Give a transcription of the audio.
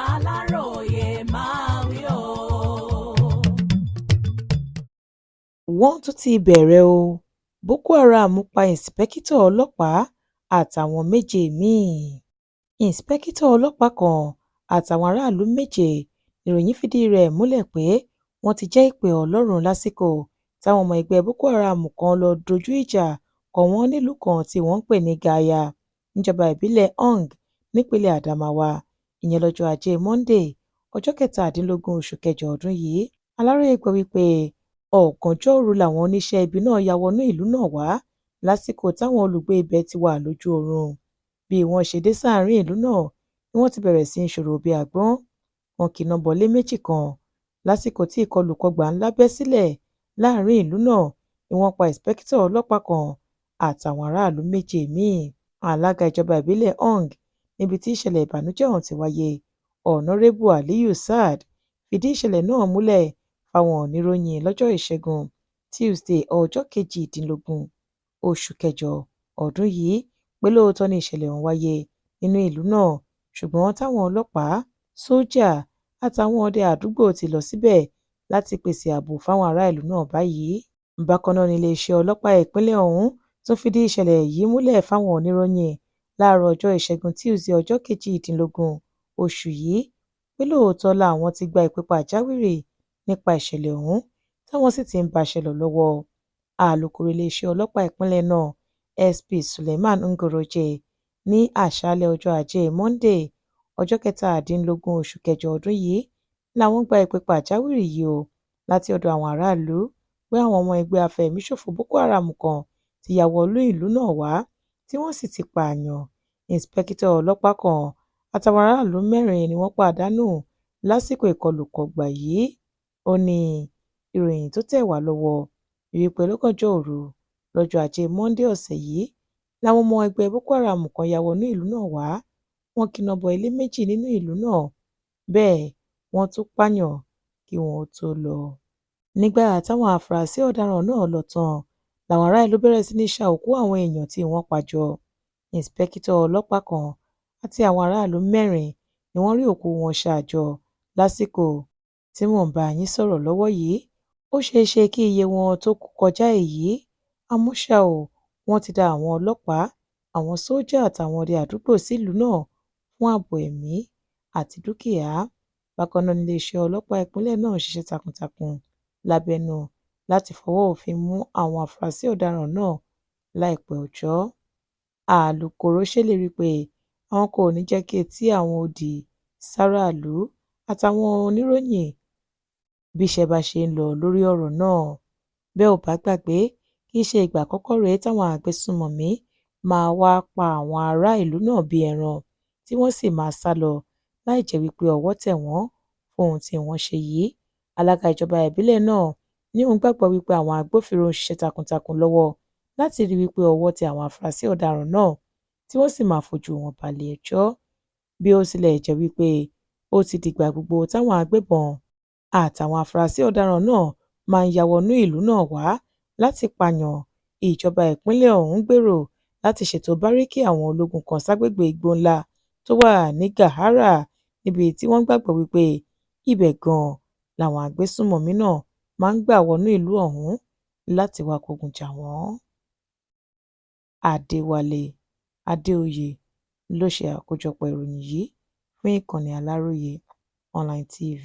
Aláròyé máa wí o. Wọ́n tún ti bẹ̀rẹ̀ o. Boko Haram pa ìǹṣìpẹ̀kìtọ́ ọlọ́pàá àtàwọn 7 míì. Ìǹṣìpẹ̀kìtọ́ ọlọ́pàá kan àtàwọn aráàlú 7 níròyìn fìdí rẹ̀ múlẹ̀ pé wọ́n ti jẹ́ ìpè Ọlọ́run lásìkò táwọn ọmọ ẹgbẹ́ Boko Haram kan lọ dojú ìjà kọ wọ́n nílùú kan tí wọ́n ń pè ní Gaya níjọba ìbílẹ̀ Hong nípínlẹ̀ Adamawa, ìyẹn lọ́jọ́ Ajé Monday, ọjọ́ 17 oṣù kẹjọ ọdún yìí. Aláròyé gbọ́ wípé ọ̀gànjọ́ òru làwọn oníṣẹ́ ibi náà ya wọnú ìlú náà wá lásìkò táwọn olùgbé ibẹ̀ ti wà lójú oorun. Bí wọ́n ṣe dé sáàrin ìlú náà ni wọ́n ti bẹ̀rẹ̀ sí í ṣòro bí àgbọ̀n. Wọ́n kìnnà bọ́lé méjì kan. Lásìkò tí ìkọlù-kọgbà ńlá bẹ́ sílẹ̀ láàrin ìlú náà ni wọ́n pa ìǹṣìpẹ̀kìtọ́ ọlọ́pàá kan àtàwọn aráàlú 7 míì. Alága ìjọba ìbílẹ̀ Hong níbi tí ìṣẹ̀lẹ̀ ìbànújẹ́ ọ̀hún ti wáyé, Ọ̀nàrẹ́bù Aliyu Saad, fìdí ìṣẹ̀lẹ̀ náà múlẹ̀ fáwọn oníròyìn lọ́jọ́ Ìṣẹ́gun Tuesday ọjọ́ 18 oṣù kẹjọ ọdún yìí pé lóòótọ́ ni ìṣẹ̀lẹ̀ ọ̀hún wáyé nínú ìlú náà, ṣùgbọ́n táwọn ọlọ́pàá, sójà àtàwọn ọdẹ àdúgbò ti lọ síbẹ̀ láti pèsè ààbò fáwọn ará ìlú náà báyìí. Bákan náà ni iléeṣẹ́ ọlọ́pàá ìpínlẹ̀ ọ̀hún tún fìdí ìṣẹ̀lẹ̀ yìí múlẹ̀ fáwọn oníròyìn láàárọ̀ ọjọ́ Ìṣẹ́gun Tuesday ọjọ́ 18 oṣù yìí pé lóòótọ́ làwọn ti gba ìpè pàjáwìrì nípa ìṣẹ̀lẹ̀ ọ̀hún táwọn sì ti ń báṣẹ́ lọ lọ́wọ́. Alukoro iléeṣẹ́ ọlọ́pàá ìpínlẹ̀ náà, SP Suleiman Ngoroje, ní àṣálẹ́ ọjọ́ Ajé Monday, ọjọ́ 17 oṣù kẹjọ ọdún yìí làwọn gba ìpè pàjáwìrì yìí o láti ọ̀dọ̀ àwọn aráàlú pé àwọn ọmọ ẹgbẹ́ afẹ̀míṣòfò Boko Haram kan ti ya wọnú ìlú náà wá tí wọ́n sì ti pààyàn. Ìǹṣìpẹ̀kìtọ́ ọlọ́pàá kan àtàwọn aráàlú 4 ni wọ́n pàdánù lásìkò ìkọlù-kọgbà yìí. Ó ní ìròyìn tó tẹ̀ wá lọ́wọ́ wípé lọ́gànjọ́ òru lọ́jọ́ Ajé Monday ọ̀sẹ̀ yìí làwọn ọmọ ẹgbẹ́ Boko Haram kan ya wọnú ìlú náà wá. Wọ́n kíná bọ ilé 2 nínú ìlú náà, bẹ́ẹ̀ wọ́n tún pààyàn kí wọn ó tó lọ. Nígbà táwọn afurasí ọ̀daràn náà lọ tán làwọn ará ìlú bẹ̀rẹ̀ sí ní ṣa òkú àwọn èèyàn tí wọ́n pa jọ. Ìǹṣìpẹ̀kìtọ́ ọlọ́pàá kan àti àwọn aráàlú 4 ni wọ́n rí òkú wọn ṣà jọ lásìkò tí mò ń bá yín sọ̀rọ̀ lọ́wọ́ yìí. Ó ṣeé ṣe kí iye wọn tó kú kọjá èyí, àmọ́ ṣá o, wọ́n ti dá àwọn ọlọ́pàá, àwọn sójà àtàwọn ọdẹ àdúgbò sílùú náà fún ààbò ẹ̀mí àti dúkìá. Bákan náà ni iléeṣẹ́ ọlọ́pàá ìpínlẹ̀ náà ń ṣiṣẹ́ takuntakun lábẹ́nú láti fọwọ́ òfin mú àwọn afurasí ọ̀daràn náà láìpẹ́ ọjọ́. Alukoro ṣèlérí pé àwọn kò ní jẹ́ kí etí àwọn òdì sáràlú àtàwọn oníròyìn bí iṣẹ́ bá ṣe ń lọ lórí ọ̀rọ̀ náà. Bẹ́ ò bá gbàgbé, kì í ṣe ìgbà àkọ́kọ́ rèé táwọn agbésùnmọ̀mí máa wá pa àwọn ará ìlú náà bí ẹran tí wọ́n sì máa sálọ láì jẹ́ wípé ọwọ́ tẹ̀ wọ́n fún ohun tí wọ́n ṣe yìí. Alága ìjọba ìbílẹ̀ náà ní òun gbàgbọ́ wípé àwọn agbófinró ń ṣiṣẹ́ takuntakun lọ́wọ́ láti rí wípé ọwọ́ tẹ àwọn afurasí ọ̀daràn náà tí wọ́n sì máa fojú wọn balẹ̀ ẹjọ́. Bí ó tilẹ̀ jẹ́ wípé ó ti dìgbà gbogbo táwọn agbébọn àtàwọn afurasí ọ̀daràn náà máa ń ya wọnú ìlú náà wá láti pààyàn, ìjọba ìpínlẹ̀ ọ̀hún gbèrò láti ṣètò báríkì àwọn ológun kan ságbègbè igbó ńlá tó wà ní Gahara níbi tí wọ́n gbàgbọ́ wípé ibẹ̀ gan-an làwọn agbésùnmọ̀mí náà máa ń gbà wọnú ìlú ọ̀hún láti wá kógun jà wọ́n. Adéwálé Adéoyè ló ṣe àkójọpọ̀ ìròyìn yìí fún ìkànnì Aláròye Online TV.